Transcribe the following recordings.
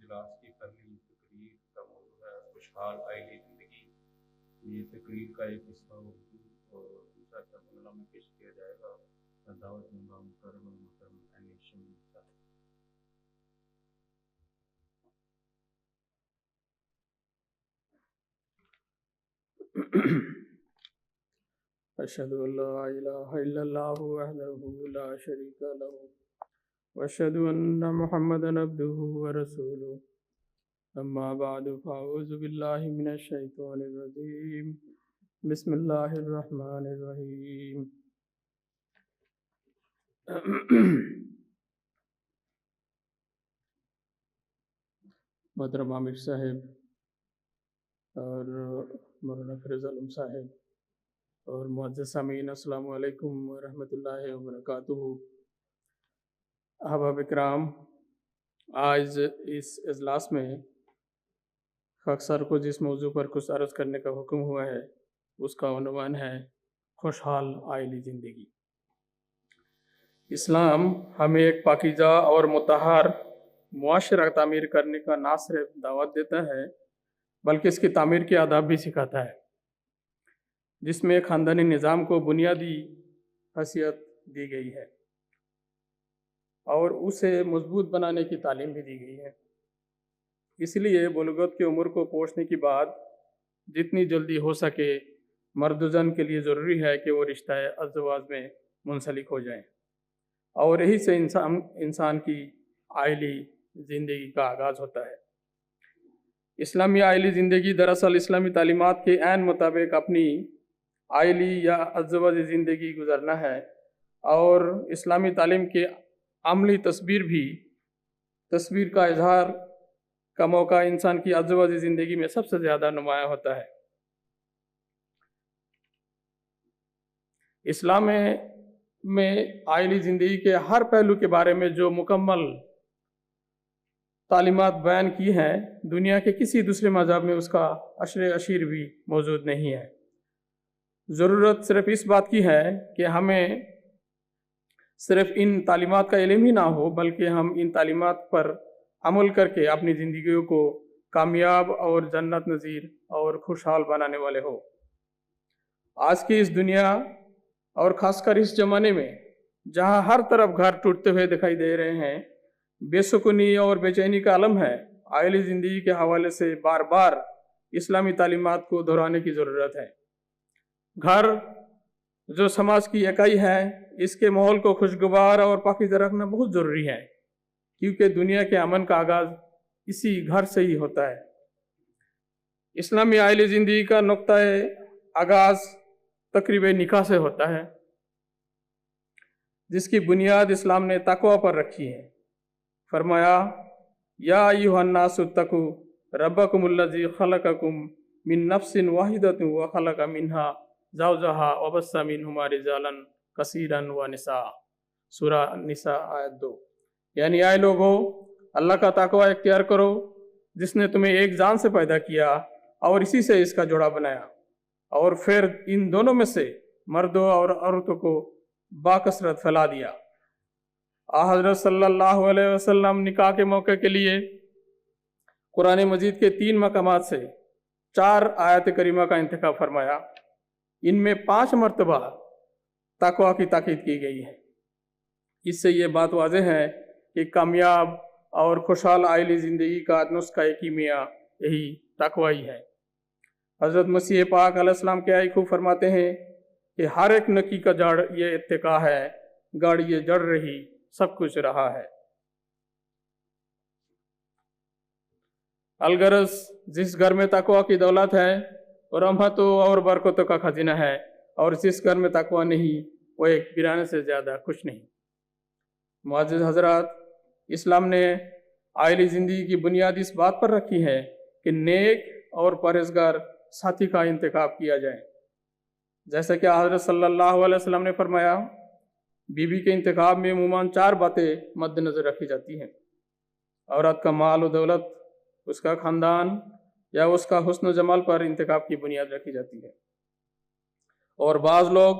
اجلاس کی پہلی تقریر کا موضوع ہے خوشحال آئلی زندگی۔ یہ تقریر کا ایک حصہ اردو اور دوسرا حصہ بنگلہ میں پیش کیا جائے گا۔ میں دعوت دوں گا محترم اینیشن صاحب۔ اشهد ان لا اله الا الله وحده لا شريك له واشهد ان محمدا عبده ورسوله اما بعد فاعوذ بالله من الشيطان الرجيم بسم الله الرحمن الرحيم محترم عامر صاحب اور مولانا فیض عالم صاحب اور معزز سامعین، السلام علیکم ورحمۃ اللہ وبرکاتہ۔ احباب اکرام، آج اس اجلاس میں خاک سر کو جس موضوع پر کچھ عرض کرنے کا حکم ہوا ہے اس کا عنوان ہے خوشحال آئلی زندگی۔ اسلام ہمیں ایک پاکیزہ اور مطہر معاشرہ تعمیر کرنے کا نہ صرف دعوت دیتا ہے بلکہ اس کی تعمیر کے آداب بھی سکھاتا ہے، جس میں خاندانی نظام کو بنیادی حیثیت دی گئی ہے اور اسے مضبوط بنانے کی تعلیم بھی دی گئی ہے۔ اس لیے بلوغت کی عمر کو پہنچنے کے بعد جتنی جلدی ہو سکے مرد و زن کے لیے ضروری ہے کہ وہ رشتہ ازدواج میں منسلک ہو جائیں، اور یہی سے انسان کی آئلی زندگی کا آغاز ہوتا ہے۔ اسلامی آئلی زندگی دراصل اسلامی تعلیمات کے عین مطابق اپنی آئلی یا ازدواجی زندگی گزارنا ہے، اور اسلامی تعلیم کے عملی تصویر کا اظہار کا موقع انسان کی ازدواجی زندگی میں سب سے زیادہ نمایاں ہوتا ہے۔ اسلام میں آئلی زندگی کے ہر پہلو کے بارے میں جو مکمل تعلیمات بیان کی ہیں، دنیا کے کسی دوسرے مذہب میں اس کا عشر بھی موجود نہیں ہے۔ ضرورت صرف اس بات کی ہے کہ ہمیں صرف ان تعلیمات کا علم ہی نہ ہو، بلکہ ہم ان تعلیمات پر عمل کر کے اپنی زندگیوں کو کامیاب اور جنت نظیر اور خوشحال بنانے والے ہو۔ آج کی اس دنیا اور خاص کر اس زمانے میں جہاں ہر طرف گھر ٹوٹتے ہوئے دکھائی دے رہے ہیں، بے سکونی اور بے چینی کا عالم ہے، آئلی زندگی کے حوالے سے بار بار اسلامی تعلیمات کو دہرانے کی ضرورت ہے۔ گھر جو سماج کی اکائی ہے، اس کے ماحول کو خوشگوار اور پاکیزہ رکھنا بہت ضروری ہے، کیونکہ دنیا کے امن کا آغاز اسی گھر سے ہی ہوتا ہے۔ اسلامی آئلی زندگی کا نقطہ آغاز تقریب نکاح سے ہوتا ہے، جس کی بنیاد اسلام نے تقوی پر رکھی ہے۔ فرمایا، یا ایھا الناس اتقوا ربکم الذی خلقکم من نفس واحدۃ وخلق منہا زوجہا وبث منہما رجالا کثیرا ونساء، سورہ نساء آیت 2۔ یعنی اے لوگو، اللہ کا تقوی اختیار کرو جس نے تمہیں ایک جان سے پیدا کیا اور اسی سے اس کا جوڑا بنایا، اور پھر ان دونوں میں سے مردوں اور عورتوں کو باکثرت پھیلا دیا۔ حضرت صلی اللہ علیہ وسلم نکاح کے موقع کے لیے قرآن مجید کے 3 مقامات سے 4 آیت کریمہ کا انتخاب فرمایا۔ ان میں 5 مرتبہ تقوی کی تاکید کی گئی ہے۔ اس سے یہ بات واضح ہے کہ کامیاب اور خوشحال آئلی زندگی کا نسخہ کیمیا یہی تقوی ہے۔ حضرت مسیح پاک علیہ السلام کیا خوب فرماتے ہیں کہ ہر ایک نکی کا جڑ یہ اتقاء ہے، گڑ یہ جڑ رہی سب کچھ رہا ہے۔ الغرض جس گھر میں تقوی کی دولت ہے اور رحمتوں اور برکتوں کا خزینہ ہے، اور جس گھر میں تقوی نہیں وہ ایک ویرانے سے زیادہ خوش نہیں۔ معزز حضرات، اسلام نے آئلی زندگی کی بنیاد اس بات پر رکھی ہے کہ نیک اور پرہیزگار ساتھی کا انتخاب کیا جائے۔ جیسا کہ حضرت صلی اللہ علیہ وسلم نے فرمایا، بیوی کے انتخاب میں عموماً 4 باتیں مد نظر رکھی جاتی ہیں۔ عورت کا مال و دولت، اس کا خاندان یا اس کا حسن و جمال پر انتخاب کی بنیاد رکھی جاتی ہے، اور بعض لوگ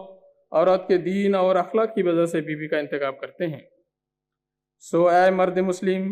عورت کے دین اور اخلاق کی وجہ سے بیوی کا انتخاب کرتے ہیں۔ سو اے مرد مسلم،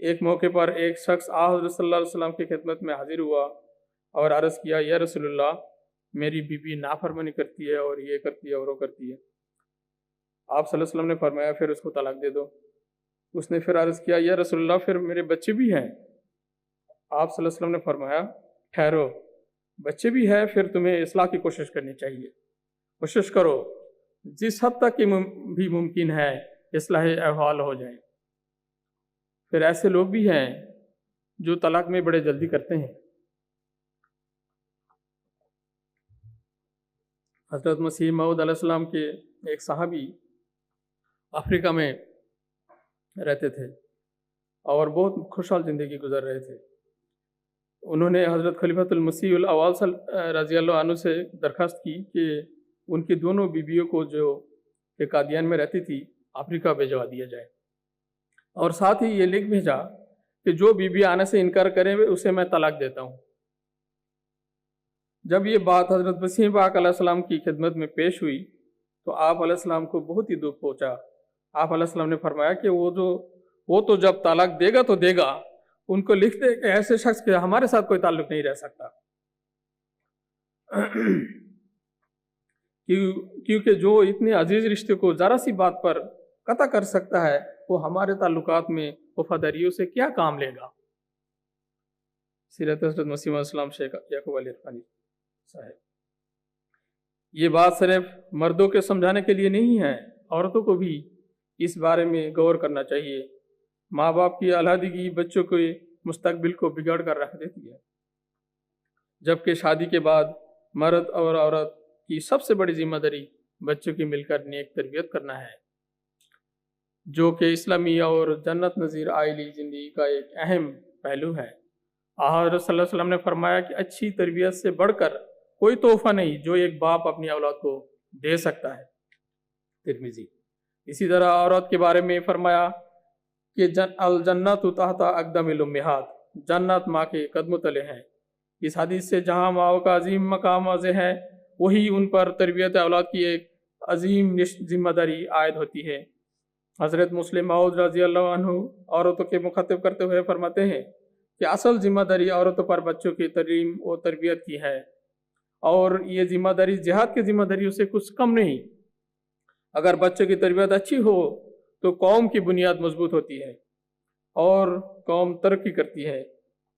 ایک موقع پر ایک شخص حضرت صلی اللہ علیہ وسلم کی خدمت میں حاضر ہوا اور عرض کیا یا رسول اللہ میری بیوی نافرمانی کرتی ہے اور یہ کرتی ہے اور وہ کرتی ہے۔ آپ صلی اللہ علیہ وسلم نے فرمایا پھر اس کو طلاق دے دو۔ اس نے پھر عرض کیا یا رسول اللہ پھر میرے بچے بھی ہیں۔ آپ صلی اللہ علیہ وسلم نے فرمایا ٹھہرو، بچے بھی ہیں پھر تمہیں اصلاح کی کوشش کرنی چاہیے، کوشش کرو جس حد تک بھی ممکن ہے اصلاح احوال ہو جائے۔ پھر ایسے لوگ بھی ہیں جو طلاق میں بڑے جلدی کرتے ہیں۔ حضرت مسیح موعود علیہ السلام کے ایک صحابی افریقہ میں رہتے تھے اور بہت خوشحال زندگی گزر رہے تھے۔ انہوں نے حضرت خلیفۃ المسیح الاول رضی اللہ عنہ سے درخواست کی کہ ان کی دونوں بیویوں کو جو کہ قادیان میں رہتی تھی افریقہ بھیجوا دیا جائے، اور ساتھ ہی یہ لکھ بھیجا کہ جو بیوی آنے سے انکار کرے اسے میں طلاق دیتا ہوں۔ جب یہ بات حضرت مسیح پاک علیہ السلام کی خدمت میں پیش ہوئی تو آپ علیہ السلام کو بہت ہی دکھ پہنچا۔ آپ علیہ السلام نے فرمایا کہ وہ تو جب طلاق دے گا تو دے گا، ان کو لکھ دے کہ ایسے شخص کے ہمارے ساتھ کوئی تعلق نہیں رہ سکتا، کیونکہ جو اتنے عزیز رشتے کو ذرا سی بات پر قطع کر سکتا ہے وہ ہمارے تعلقات میں وفاداریوں سے کیا کام لے گا۔ سیرت حضرت مسیح علیہ السلام شیخ یعقوب علی عرفانی صاحب۔ یہ بات صرف مردوں کے سمجھانے کے لیے نہیں ہے، عورتوں کو بھی اس بارے میں غور کرنا چاہیے۔ ماں باپ کی علیحدگی بچوں کے مستقبل کو بگاڑ کر رکھ دیتی ہے، جبکہ شادی کے بعد مرد اور عورت کی سب سے بڑی ذمہ داری بچوں کی مل کر نیک تربیت کرنا ہے، جو کہ اسلامی اور جنت نظیر عائلی زندگی کا ایک اہم پہلو ہے۔ حضرت صلی اللہ علیہ وسلم نے فرمایا کہ اچھی تربیت سے بڑھ کر کوئی تحفہ نہیں جو ایک باپ اپنی اولاد کو دے سکتا ہے، ترمذی۔ اسی طرح عورت کے بارے میں فرمایا کہ الجنت تحت اقدام الامہات، جنت ماں کے قدموں تلے ہے۔ اس حدیث سے جہاں ماں کا عظیم مقام واضح ہے، وہی ان پر تربیت اولاد کی ایک عظیم ذمہ داری عائد ہوتی ہے۔ حضرت مسلم موعود رضی اللہ عنہ عورتوں کے مخاطب کرتے ہوئے فرماتے ہیں کہ اصل ذمہ داری عورتوں پر بچوں کی تعلیم و تربیت کی ہے، اور یہ ذمہ داری جہاد کی ذمہ داریوں سے کچھ کم نہیں۔ اگر بچوں کی تربیت اچھی ہو تو قوم کی بنیاد مضبوط ہوتی ہے اور قوم ترقی کرتی ہے۔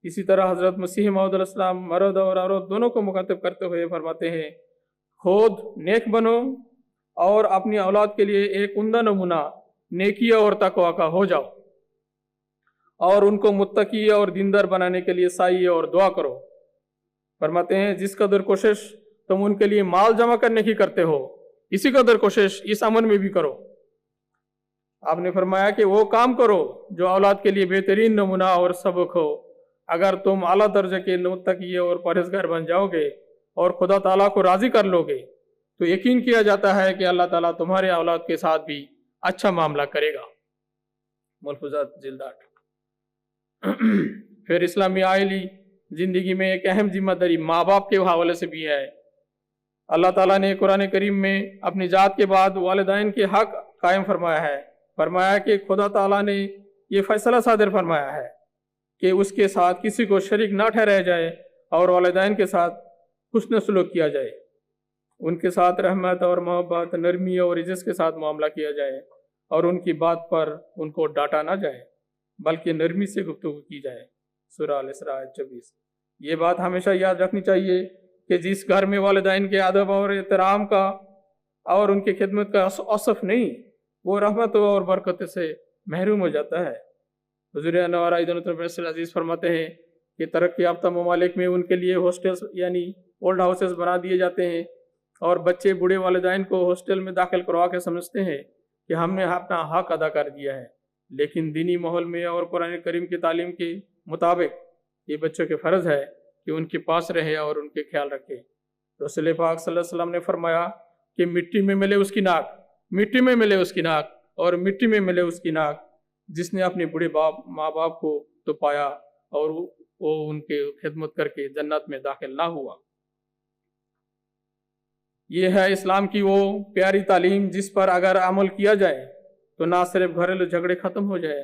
اسی طرح حضرت مسیح موعود علیہ السلام مرد اور عورت دونوں کو مخاطب کرتے ہوئے فرماتے ہیں خود نیک بنو اور اپنی اولاد کے لیے ایک عمدہ نمونہ نیکی اور تقوی کا ہو جاؤ، اور ان کو متقی اور دیندار بنانے کے لیے سعی اور دعا کرو۔ فرماتے ہیں جس قدر کوشش تم ان کے لیے مال جمع کرنے کی کرتے ہو، اسی قدر کوشش اس امر میں بھی کرو۔ آپ نے فرمایا کہ وہ کام کرو جو اولاد کے لیے بہترین نمونہ اور سبق ہو۔ اگر تم اعلیٰ درجے کے متقی اور پرہیزگار بن جاؤ گے اور خدا تعالیٰ کو راضی کر لو گے تو یقین کیا جاتا ہے کہ اللہ تعالیٰ تمہارے اولاد کے ساتھ بھی اچھا معاملہ کرے گا۔ ملفوظات جلد 8۔ پھر اسلامی عائلی زندگی میں ایک اہم ذمہ داری ماں باپ کے حوالے سے بھی ہے۔ اللہ تعالیٰ نے قرآن کریم میں اپنی ذات کے بعد والدین کے حق قائم فرمایا ہے۔ فرمایا کہ خدا تعالیٰ نے یہ فیصلہ صادر فرمایا ہے کہ اس کے ساتھ کسی کو شریک نہ ٹھہرایا جائے اور والدین کے ساتھ حسن سلوک کیا جائے، ان کے ساتھ رحمت اور محبت، نرمی اور عزت کے ساتھ معاملہ کیا جائے، اور ان کی بات پر ان کو ڈانٹا نہ جائے بلکہ نرمی سے گفتگو کی جائے۔ سورہ الاسراء 24۔ یہ بات ہمیشہ یاد رکھنی چاہیے کہ جس گھر میں والدین کے ادب اور احترام کا اور ان کی خدمت کا اوصف نہیں، وہ رحمت اور برکت سے محروم ہو جاتا ہے۔ حضور انوار عزیز فرماتے ہیں کہ ترقی یافتہ ممالک میں ان کے لیے ہاسٹلز یعنی اولڈ ہاؤسز بنا دیے جاتے ہیں، اور بچے بوڑھے والدین کو ہاسٹل میں داخل کروا کے سمجھتے ہیں کہ ہم نے اپنا حق ادا کر دیا ہے، لیکن دینی ماحول میں اور قرآن کریم کی تعلیم کے مطابق یہ بچوں کے فرض ہے کہ ان کے پاس رہے اور ان کے خیال رکھے۔ رسول پاک صلی اللہ علیہ وسلم نے فرمایا کہ مٹی میں ملے اس کی ناک، مٹی میں ملے اس کی ناک، اور مٹی میں ملے اس کی ناک جس نے اپنے بوڑھے ماں باپ کو تو پایا اور وہ ان کے خدمت کر کے جنت میں داخل نہ ہوا۔ یہ ہے اسلام کی وہ پیاری تعلیم جس پر اگر عمل کیا جائے تو نہ صرف گھریلو جھگڑے ختم ہو جائے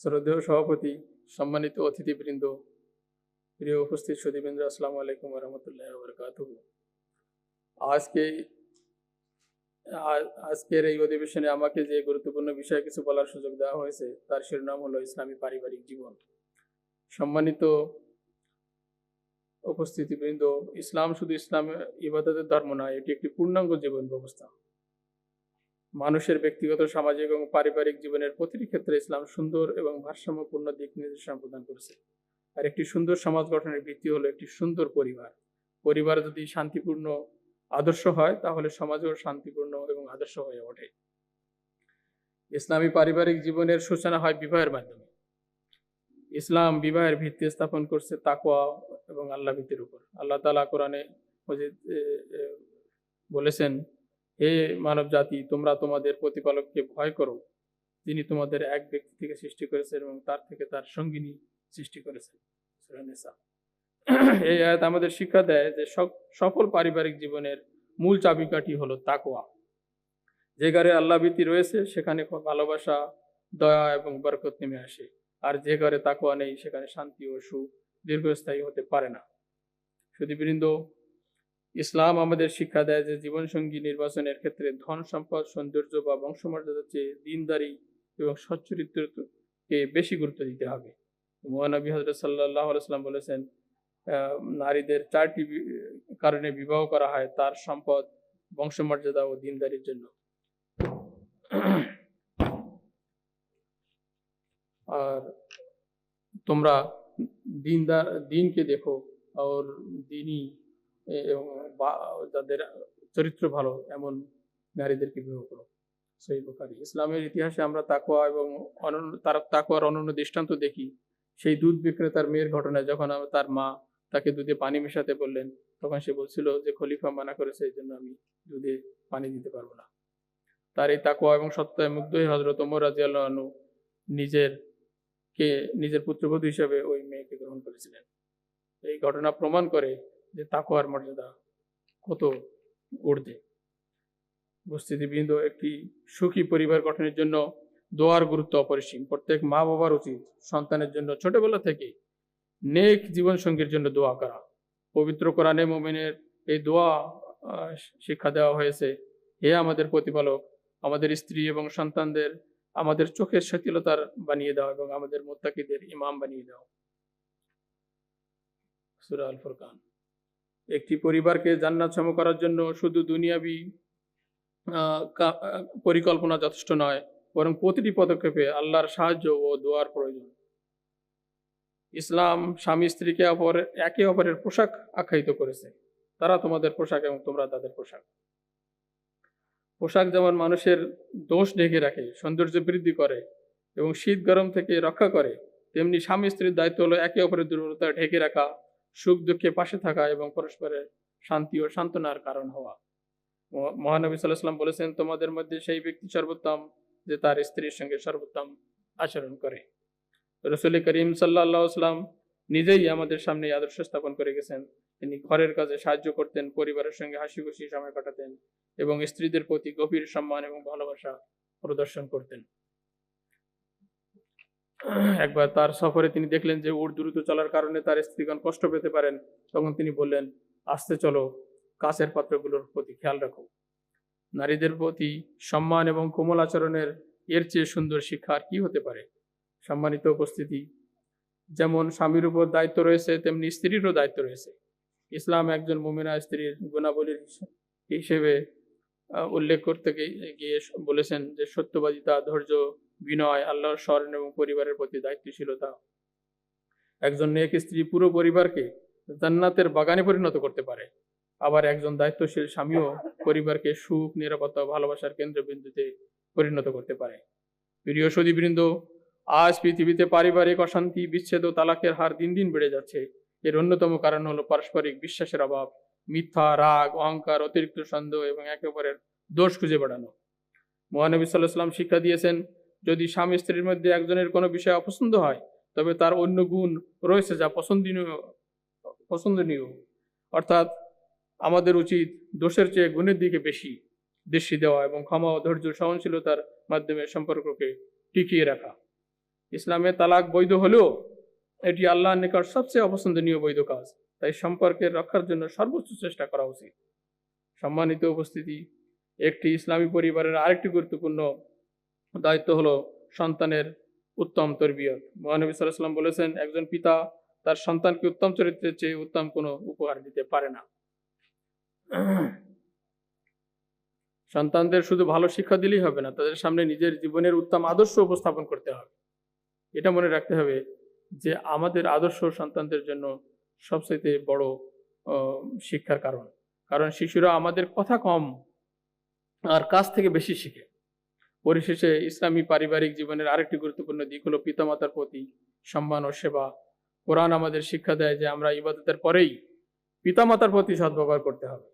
শ্রদ্ধেয় সভাপতি, সম্মানিত অতিথিবৃন্দ, প্রিয় উপস্থিত সুধীবৃন্দ, আসসালামু আলাইকুম ওয়া রাহমাতুল্লাহি ওয়া বারাকাতুহু। আজকের এই অধিবেশনে আমাকে যে গুরুত্বপূর্ণ বিষয়ে কিছু বলার সুযোগ দেওয়া হয়েছে তার শিরোনাম হলো ইসলামী পারিবারিক জীবন। সম্মানিত উপস্থিতিবৃন্দ, ইসলাম শুধু ইসলাম ইবাদতের ধর্ম নয়, এটি একটি পূর্ণাঙ্গ জীবন ব্যবস্থা। মানুষের ব্যক্তিগত, সামাজিক এবং পারিবারিক জীবনের প্রতিটি ক্ষেত্রে ইসলাম সুন্দর এবং ভারসাম্যপূর্ণ দিক নির্দেশনা প্রদান করেছে। আর একটি সুন্দর সমাজ গঠনের ভিত্তি হলো একটি সুন্দর পরিবার। পরিবার যদি শান্তিপূর্ণ আদর্শ হয় তাহলে সমাজও শান্তিপূর্ণ এবং আদর্শ হয়ে ওঠে। ইসলামী পারিবারিক জীবনের সূচনা হয় বিবাহের মাধ্যমে। ইসলাম বিবাহের ভিত্তি স্থাপন করছে তাকওয়া এবং আল্লাহ ভীতির উপর। আল্লাহ তাআলা কোরআনে বলেছেন, হে মানব জাতি, তোমরা তোমাদের প্রতিপালককে ভয় করো, যিনি তোমাদের এক ব্যক্তি থেকে সৃষ্টি করেছেন এবং তার থেকে তার সঙ্গিনী সৃষ্টি করেছেন। সূরা নিসা। এই আয়াত আমাদের শিক্ষা দেয় যে সফল পারিবারিক জীবনের মূল চাবিকাঠি হলো তাকওয়া। যে ঘরে আল্লাহ ভীতি রয়েছে সেখানে ভালোবাসা, দয়া এবং বরকত নেমে আসে। আর যে ঘরে তাকওয়া নেই সেখানে শান্তি ও সুখ দীর্ঘস্থায়ী হতে পারে না। সুধীবৃন্দ, ইসলাম আমাদের শিক্ষা দেয় যে জীবনসঙ্গী নির্বাচনের ক্ষেত্রে ধন সম্পদ, সৌন্দর্য বা বংশমর্যাদার চেয়ে দিনদারি এবং সচ্চরিত্রকে বেশি গুরুত্ব দিতে হবে। মহানবী হযরত সাল্লাল্লাহু আলাইহি ওয়াসাল্লাম বলেছেন, নারীদের 4টি কারণে বিবাহ করা হয়: তার সম্পদ, বংশমর্যাদা ও দিনদারির জন্য। আর তোমরা দিনকে দেখো আর দিনই এবং যাদের চরিত্র ভালো এমন নারীদেরকে বিবাহ করো। সহিহ বুখারী। ইসলামের ইতিহাসে আমরা তাকওয়া এবং তাকওয়ার অনন্য দৃষ্টান্ত দেখি। সেই দুধ বিক্রেতার মেয়ের ঘটনায় যখন তার মা তাকে দুধে পানি মেশাতে বললেন, তখন সে বলছিল যে খলিফা মানা করেছে, এই জন্য আমি দুধে পানি দিতে পারবো না। তার এই তাকওয়া এবং সত্তায় মুগ্ধ হয়ে হযরত ওমর রাদিয়াল্লাহু আনহু নিজের পুত্রবধূ হিসেবে ওই মেয়েকে গ্রহণ করেছিলেন। এই ঘটনা প্রমাণ করে যে তাকওয়ার মর্যাদা কত ঊর্ধ্বে। উপস্থিতিবৃন্দ, একটি সুখী পরিবার গঠনের জন্য দোয়ার গুরুত্ব অপরিসীম। প্রত্যেক মা বাবার উচিত সন্তানের জন্য ছোটবেলা থেকে নেক জীবন সঙ্গীর জন্য দোয়া করা। পবিত্র কোরআনে মুমিনের এই দোয়া শিক্ষা দেওয়া হয়েছে, হে আমাদের প্রতিপালক, আমাদের স্ত্রী এবং সন্তানদের আমাদের চোখের শিথিলতার বানিয়ে দাও এবং আমাদের মুত্তাকিদের ইমাম বানিয়ে দাও। সূরা আল ফুরকান। একটি পরিবারকে জান্নাত সম করার জন্য শুধু দুনিয়াবি পরিকল্পনা যথেষ্ট নয়, বরং প্রতিটি পদক্ষেপে আল্লাহর সাহায্য ও দোয়ার প্রয়োজন। ইসলাম স্বামী স্ত্রীকে একে অপরের পোশাক আখ্যায়িত করেছে। তারা তোমাদের পোশাক এবং তোমরা তাদের পোশাক। পোশাক যেমন মানুষের দোষ ঢেকে রাখে, সৌন্দর্য বৃদ্ধি করে এবং শীত গরম থেকে রক্ষা করে, তেমনি স্বামী স্ত্রীর দায়িত্ব হলো একে অপরের দুর্বলতা ঢেকে রাখা, সুখ দুঃখে পাশে থাকা এবং পরস্পরের শান্তি ও সান্ত্বনার কারণ হওয়া। মহানবী সাল্লাল্লাহু আলাইহি ওয়াসাল্লাম বলেছেন, তোমাদের মধ্যে সেই ব্যক্তি সর্বোত্তম যে তার স্ত্রীর সঙ্গে সর্বোত্তম আচরণ করে। রাসূল করিম সাল্লাল্লাহু আলাইহি ওয়াসাল্লাম নিজেই আমাদের সামনে আদর্শ স্থাপন করে গেছেন। তিনি ঘরের কাজে সাহায্য করতেন, পরিবারের সঙ্গে হাসি খুশি সময় কাটাতেন এবং স্ত্রীদের প্রতি গভীর সম্মান এবং ভালোবাসা প্রদর্শন করতেন। একবার তার সফরে তিনি দেখলেন যে উট দ্রুত চলার কারণে তার স্ত্রীগণ কষ্ট পেতে পারেন। তখন তিনি বললেন, আস্তে চলো, কাছের পাত্রগুলোর প্রতি খেয়াল রাখো। নারীদের প্রতি সম্মান এবং কোমল আচরণের এর চেয়ে সুন্দর শিক্ষা আর কি হতে পারে? সম্মানিত উপস্থিতি, যেমন স্বামীর উপর দায়িত্ব রয়েছে তেমনি স্ত্রীরও দায়িত্ব রয়েছে। ইসলাম একজন মুমিনা স্ত্রীর গুণাবলীর হিসেবে উল্লেখ করতে গিয়ে বলেছেন যে সত্যবাদিতা, ধৈর্য, বিনয়, আল্লাহর স্মরণ এবং পরিবারের প্রতি দায়িত্বশীলতা একজন নেক স্ত্রী পুরো পরিবারকে জান্নাতের বাগানে পরিণত করতে পারে। আবার একজন দায়িত্বশীল স্বামীও পরিবারকে সুখ, নিরাপত্তা ও ভালোবাসার কেন্দ্রবিন্দুতে পরিণত করতে পারে। প্রিয় সুধীবৃন্দ, আজ পৃথিবীতে পারিবারিক অশান্তি, বিচ্ছেদ ও তালাকের হার দিন দিন বেড়ে যাচ্ছে। এর অন্যতম কারণ হলো পারস্পরিক বিশ্বাসের অভাব, মিথ্যা, রাগ, অহংকার, অতিরিক্ত সন্দেহ এবং একে অপরের দোষ খুঁজে বেড়ানো। মহানবী সাল্লাল্লাহু আলাইহি ওয়াসাল্লাম শিক্ষা দিয়েছেন, যদি স্বামী স্ত্রীর মধ্যে একজনের কোনো বিষয় অপছন্দ হয় তবে তার অন্য গুণ রয়েছে যা পছন্দনীয়। অর্থাৎ আমাদের উচিত দোষের চেয়ে গুণের দিকে বেশি দৃষ্টি দেওয়া এবং ক্ষমা ও ধৈর্য সহনশীলতার মাধ্যমে সম্পর্ককে টিকিয়ে রাখা। ইসলামে তালাক বৈধ হলেও এটি আল্লাহর নিকট সবচেয়ে অপছন্দনীয় বৈধ কাজ। তাই সম্পর্কের রক্ষার জন্য সর্বোচ্চ চেষ্টা করা উচিত। সম্মানিত উপস্থিতি, একটি ইসলামী পরিবারের আরেকটি গুরুত্বপূর্ণ দায়িত্ব হলো সন্তানের উত্তম তরবিয়ত। মহানবী সাল্লাল্লাহু আলাইহি ওয়াসাল্লাম বলেছেন, একজন পিতা তার সন্তানকে উত্তম চরিত্রের চেয়ে উত্তম কোনো উপহার দিতে পারে না। সন্তানদের শুধু ভালো শিক্ষা দিলেই হবে না, তাদের সামনে নিজের জীবনের উত্তম আদর্শ উপস্থাপন করতে হবে। এটা মনে রাখতে হবে যে আমাদের আদর্শ সন্তানদের জন্য সবচেয়ে বড় শিক্ষার কারণ শিশুরা আমাদের কথা কম আর কাজ থেকে বেশি শিখে। পরিশেষে ইসলামী পারিবারিক জীবনের আরেকটি গুরুত্বপূর্ণ দিক হলো পিতামাতার প্রতি সম্মান ও সেবা। কোরআন আমাদের শিক্ষা দেয় যে আমরা ইবাদতের পরেই পিতামাতার প্রতি সদ্ব্যবহার করতে হবে।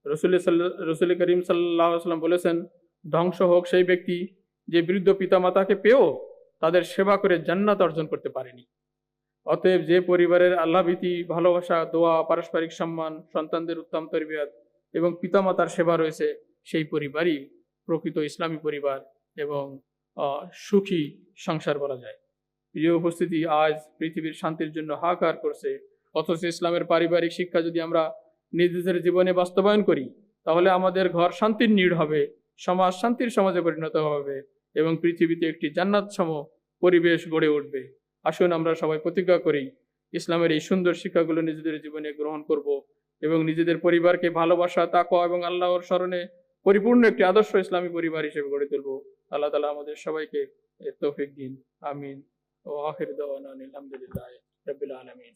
রসুল করিম সাল্লাল্লাহু আলাইহি ওয়াসাল্লাম বলেছেন, ধ্বংস হোক সেই ব্যক্তি যে বৃদ্ধ পিতামাতাকে পেয়েও তাদের সেবা করে জান্নাত অর্জন করতে পারেনি। অতএব যে পরিবারের আল্লাহভীতি, ভালোবাসা, দোয়া, পারস্পরিক সম্মান, সন্তানদের উত্তম তরবিয়ত এবং পিতামাতার সেবা রয়েছে, সেই পরিবারই প্রকৃত ইসলামী পরিবার এবং সুখী সংসার বলা যায়। প্রিয় উপস্থিতি, আজ পৃথিবীর শান্তির জন্য হাহাকার করছে, অথচ ইসলামের পারিবারিক শিক্ষা যদি আমরা নিজেদের জীবনে বাস্তবায়ন করি তাহলে আমাদের ঘর শান্তির নীড় হবে, সমাজ শান্তির সমাজে পরিণত হবে এবং পৃথিবীতে একটি জান্নাতসম পরিবেশ গড়ে উঠবে। আসুন আমরা সবাই প্রতিজ্ঞা করি ইসলামের এই সুন্দর শিক্ষাগুলো নিজেদের জীবনে গ্রহণ করব এবং নিজেদের পরিবারকে ভালোবাসা, তাকওয়া এবং আল্লাহর স্মরণে পরিপূর্ণ একটি আদর্শ ইসলামী পরিবার হিসেবে গড়ে তুলব। আল্লাহ তাআলা আমাদের সবাইকে তৌফিক দিন। আমিন। ও আখির দাওয়ানা আলহামদুলিল্লাহি রাব্বিল আলামিন।